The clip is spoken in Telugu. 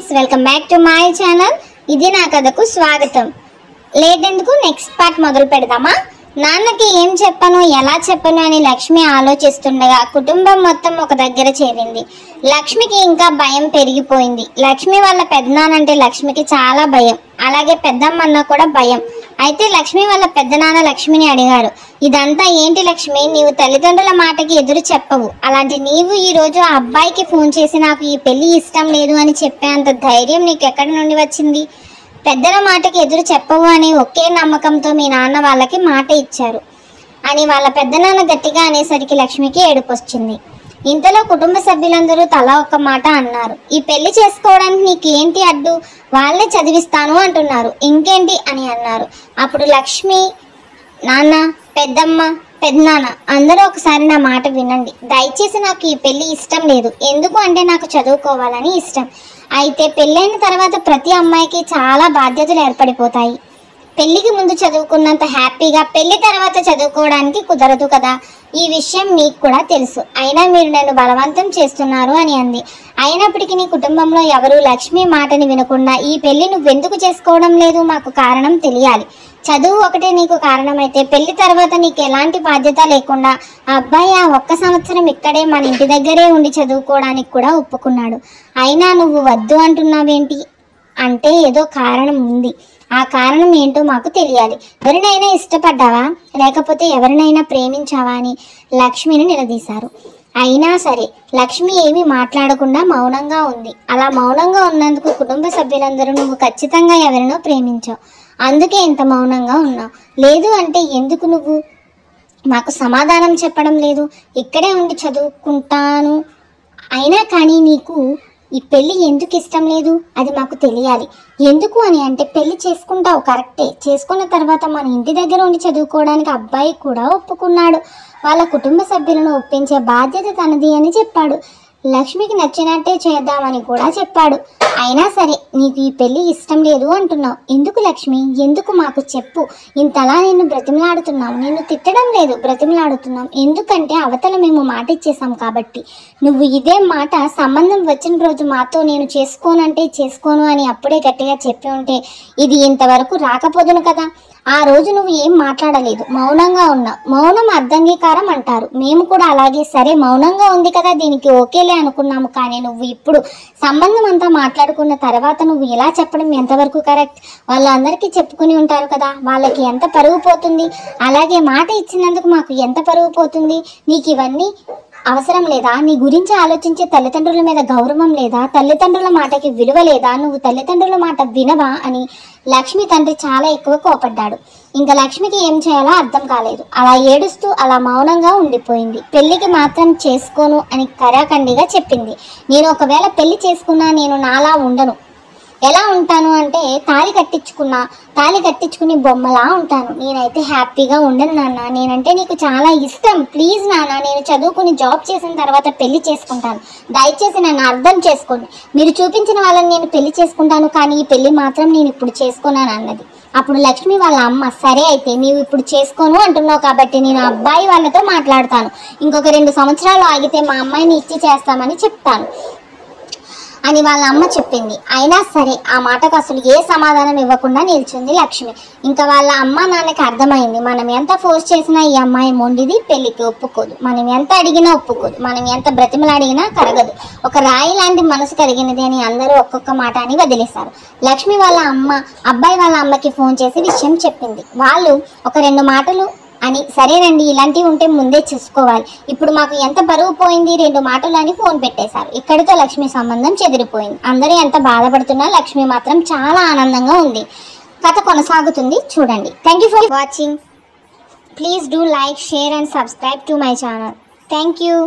Friends, welcome back to my channel. ఇది నా కథకు స్వాగతం. లేట్ ఎందుకు, నెక్స్ట్ పార్ట్ మొదలు పెడదామా? నాన్నకి ఏం చెప్పను, ఎలా చెప్పను అని లక్ష్మి ఆలోచిస్తుండగా కుటుంబం మొత్తం ఒక దగ్గర చేరింది. లక్ష్మికి ఇంకా భయం పెరిగిపోయింది. లక్ష్మి వాళ్ళ పెద్దనాన్నంటే లక్ష్మికి చాలా భయం, అలాగే పెద్దమ్మన్న కూడా భయం. అయితే లక్ష్మి వాళ్ళ పెద్దనాన్న లక్ష్మిని అడిగారు, ఇదంతా ఏంటి లక్ష్మి? నీవు తల్లిదండ్రుల మాటకి ఎదురు చెప్పవు, అలాంటి నీవు ఈ రోజు ఆ అబ్బాయికి ఫోన్ చేసి నాకు ఈ పెళ్లి ఇష్టం లేదు అని చెప్పేంత ధైర్యం నీకు ఎక్కడి నుండి వచ్చింది? పెద్దల మాటకి ఎదురు చెప్పవు అని ఒకే నమ్మకంతో మీ నాన్న వాళ్ళకి మాట ఇచ్చారు అని వాళ్ళ పెద్దనాన్న గట్టిగా అనేసరికి లక్ష్మికి ఏడుపు వచ్చింది. ఇంతలో కుటుంబ సభ్యులందరూ తలా ఒక్క మాట అన్నారు. ఈ పెళ్లి చేసుకోవడానికి నీకు ఏంటి అడ్డు? వాళ్ళే చదివిస్తాను అంటున్నారు, ఇంకేంటి అని అన్నారు. అప్పుడు లక్ష్మి, నాన్న, పెద్దమ్మ, పెద్దనాన్న అందరూ ఒకసారి నా మాట వినండి. దయచేసి నాకు ఈ పెళ్లి ఇష్టం లేదు. ఎందుకు అంటే నాకు చదువుకోవాలని ఇష్టం. అయితే పెళ్ళైన తర్వాత ప్రతి అమ్మాయికి చాలా బాధ్యతలు ఏర్పడిపోతాయి. పెళ్లికి ముందు చదువుకున్నంత హ్యాపీగా పెళ్లి తర్వాత చదువుకోవడానికి కుదరదు కదా. ఈ విషయం మీకు కూడా తెలుసు, అయినా మీరు నన్ను బలవంతం చేస్తున్నారు అని అంది. అయినప్పటికీ నీ కుటుంబంలో ఎవరు లక్ష్మి మాటని వినకుండా ఈ పెళ్లి నువ్వెందుకు చేసుకోవడం లేదు? మాకు కారణం తెలియాలి. చదువు ఒకటే నీకు కారణమైతే పెళ్లి తర్వాత నీకు ఎలాంటి బాధ్యత లేకుండా ఆ అబ్బాయి ఆ ఒక్క సంవత్సరం ఇక్కడే మన ఇంటి దగ్గరే ఉండి చదువుకోవడానికి కూడా ఒప్పుకున్నాడు. అయినా నువ్వు వద్దు అంటున్నావేంటి? అంటే ఏదో కారణం ఉంది. ఆ కారణం ఏంటో మాకు తెలియాలి. ఎవరినైనా ఇష్టపడ్డావా, లేకపోతే ఎవరినైనా ప్రేమించావా అని లక్ష్మిని నిలదీశారు. అయినా సరే లక్ష్మి ఏమీ మాట్లాడకుండా మౌనంగా ఉంది. అలా మౌనంగా ఉన్నందుకు కుటుంబ సభ్యులందరూ నువ్వు ఖచ్చితంగా ఎవరినో ప్రేమించావు, అందుకే ఇంత మౌనంగా ఉన్నావు. లేదు అంటే ఎందుకు నువ్వు మాకు సమాధానం చెప్పడం లేదు? ఇక్కడే ఉండి చదువుకుంటాను, అయినా కానీ నీకు ఈ పెళ్ళి ఎందుకు ఇష్టం లేదు? అది మాకు తెలియాలి. ఎందుకు అని అంటే పెళ్లి చేసుకుంటావు కరెక్టే, చేసుకున్న తర్వాత మన ఇంటి దగ్గర ఉండి చదువుకోవడానికి అబ్బాయి కూడా ఒప్పుకున్నాడు. వాళ్ళ కుటుంబ సభ్యులను ఒప్పించే బాధ్యత తనది అని చెప్పాడు. లక్ష్మికి నచ్చినట్టే చేద్దామని కూడా చెప్పాడు. అయినా సరే నీకు ఈ పెళ్లి ఇష్టం లేదు అంటున్నావు. ఎందుకు లక్ష్మి? ఎందుకు మాకు చెప్పు. ఇంతలా నిన్ను బ్రతిమలాడుతున్నాం, నిన్ను తిట్టడం లేదు, బ్రతిమలాడుతున్నాం. ఎందుకంటే అవతల మేము మాట ఇచ్చేసాం కాబట్టి. నువ్వు ఇదే మాట సంబంధం వచ్చిన రోజు మాతో నేను చేసుకోనంటే చేసుకోను అని అప్పుడే గట్టిగా చెప్పి ఉంటే ఇది ఇంతవరకు రాకపోదును కదా. ఆ రోజు నువ్వు ఏం మాట్లాడలేదు, మౌనంగా ఉన్నావు. మౌనం అర్ధంగీకారం అంటారు. మేము కూడా అలాగే సరే మౌనంగా ఉంది కదా దీనికి ఓకేలే అనుకున్నాము. కానీ నువ్వు ఇప్పుడు సంబంధం అంతా మాట్లాడుకున్న తర్వాత నువ్వు ఇలా చెప్పడం ఎంతవరకు కరెక్ట్? వాళ్ళందరికీ చెప్పుకుని ఉంటారు కదా, వాళ్ళకి ఎంత పరువు పోతుంది. అలాగే మాట ఇచ్చినందుకు మాకు ఎంత పరువు పోతుంది. నీకు ఇవన్నీ అవసరం లేదా? నీ గురించి ఆలోచించే తల్లిదండ్రుల మీద గౌరవం లేదా? తల్లిదండ్రుల మాటకి విలువ లేదా? నువ్వు తల్లిదండ్రుల మాట వినవా అని లక్ష్మి తండ్రి చాలా ఎక్కువ కోపడ్డాడు. ఇంకా లక్ష్మికి ఏం చేయాలో అర్థం కాలేదు. అలా ఏడుస్తూ అలా మౌనంగా ఉండిపోయింది. పెళ్లికి మాత్రం చేసుకోను అని కరాఖండిగా చెప్పింది. నేను ఒకవేళ పెళ్లి చేసుకున్నా నేను నాలా ఉండను. ఎలా ఉంటాను అంటే తాళి కట్టించుకుని బొమ్మలా ఉంటాను. నేనైతే హ్యాపీగా ఉండను నాన్న. నేనంటే నీకు చాలా ఇష్టం. ప్లీజ్ నాన్న, నేను చదువుకుని జాబ్ చేసిన తర్వాత పెళ్లి చేసుకుంటాను. దయచేసి నన్ను అర్థం చేసుకోండి. మీరు చూపించిన వాళ్ళని నేను పెళ్లి చేసుకుంటాను, కానీ ఈ పెళ్లి మాత్రం నేను ఇప్పుడు చేసుకున్నాను అన్నది. అప్పుడు లక్ష్మి వాళ్ళ అమ్మ, సరే అయితే నీవు ఇప్పుడు చేసుకోను అంటున్నావు కాబట్టి నేను అబ్బాయి వాళ్ళతో మాట్లాడతాను. ఇంకొక 2 సంవత్సరాలు ఆగితే మా అమ్మాయిని ఇచ్చి చేస్తామని చెప్తాను అని వాళ్ళ అమ్మ చెప్పింది. అయినా సరే ఆ మాటకు అసలు ఏ సమాధానం ఇవ్వకుండా నిల్చుంది లక్ష్మి. ఇంకా వాళ్ళ అమ్మ నాన్నకి అర్థమైంది, మనం ఎంత ఫోర్స్ చేసినా ఈ అమ్మాయి మొండిది, పెళ్లికి ఒప్పుకోదు. మనం ఎంత అడిగినా ఒప్పుకోదు, మనం ఎంత బ్రతిమలాడిగినా కరగదు. ఒక రాయి లాంటి మనసు కలిగినది అని అందరూ ఒక్కొక్క మాట అని వదిలేశారు. లక్ష్మి వాళ్ళ అమ్మ అబ్బాయి వాళ్ళ అమ్మకి ఫోన్ చేసి విషయం చెప్పింది. వాళ్ళు ఒక 2 మాటలు అని, సరేనండి ఇలాంటివి ఉంటే ముందే చూసుకోవాలి, ఇప్పుడు మాకు ఎంత బరువు పోయింది, 2 మాటలు అని ఫోన్ పెట్టేశారు. ఇక్కడితో లక్ష్మి సంబంధం చెదిరిపోయింది. అందరూ ఎంత బాధపడుతున్నా లక్ష్మి మాత్రం చాలా ఆనందంగా ఉంది. కథ కొనసాగుతుంది, చూడండి. Thank you for watching. Please do like, share and subscribe to my channel. Thank you.